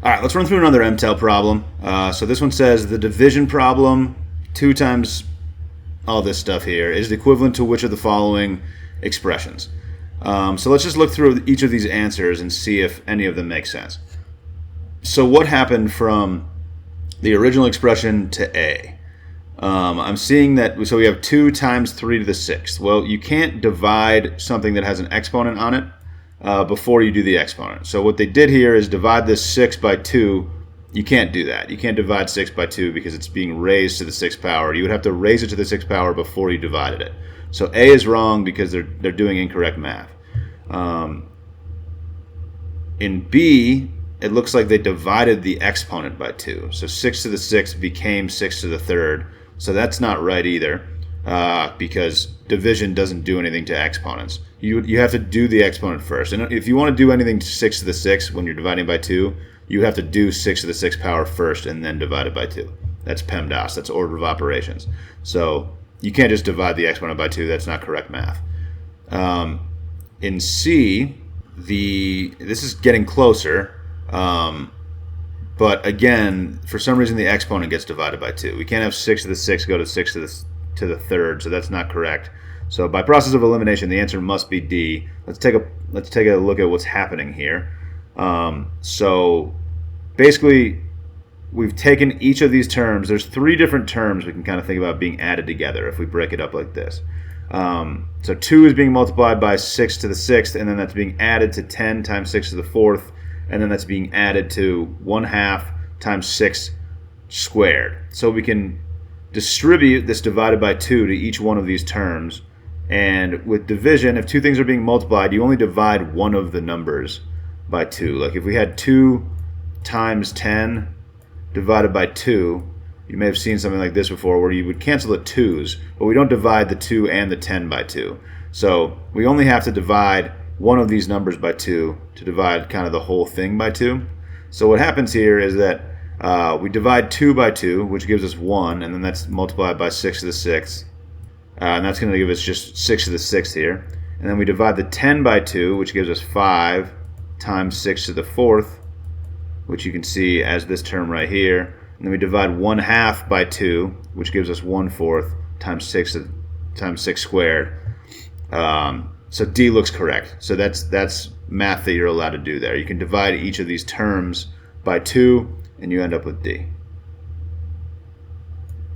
All right, let's run through another Mtel problem. So this one says the division problem, 2 times all this stuff here, is equivalent to which of the following expressions? So let's just look through each of these answers and see if any of them make sense. So what happened from the original expression to A? I'm seeing that, so we have 2 times 3 to the 6th. Well, you can't divide something that has an exponent on it before you do the exponent. So what they did here is divide this 6 by 2. You can't do that. You can't divide 6 by 2 because it's being raised to the 6th power. You would have to raise it to the 6th power before you divided it. So A is wrong because they're doing incorrect math. In B, it looks like they divided the exponent by 2. So 6 to the 6th became 6 to the 3rd. So that's not right either because division doesn't do anything to exponents. You have to do the exponent first. And if you want to do anything to 6 to the 6th when you're dividing by 2, you have to do 6 to the 6th power first and then divide it by 2. That's PEMDAS. That's order of operations. So you can't just divide the exponent by 2. That's not correct math. In C, this is getting closer. But again, for some reason the exponent gets divided by 2. We can't have 6 to the 6th go to 6 to the 3rd, so that's not correct. So by process of elimination, the answer must be D. Let's take a look at what's happening here. So basically, we've taken each of these terms. There's 3 different terms we can kind of think about being added together if we break it up like this. So 2 is being multiplied by 6 to the 6th, and then that's being added to 10 times 6 to the 4th, and then that's being added to 1/2 times 6 squared. So we can distribute this divided by 2 to each one of these terms. And with division, if 2 things are being multiplied, you only divide one of the numbers by 2. Like if we had 2 times 10 divided by 2, you may have seen something like this before where you would cancel the 2's, but we don't divide the 2 and the 10 by 2. So we only have to divide one of these numbers by 2 to divide kind of the whole thing by 2. So what happens here is that we divide 2 by 2, which gives us 1, and then that's multiplied by 6 to the 6th. And that's going to give us just 6 to the 6th here. And then we divide the 10 by 2, which gives us 5 times 6 to the 4th, which you can see as this term right here. And then we divide 1/2 by 2, which gives us 1/4 times 6 squared. So D looks correct. So that's math that you're allowed to do there. You can divide each of these terms by 2, and you end up with D.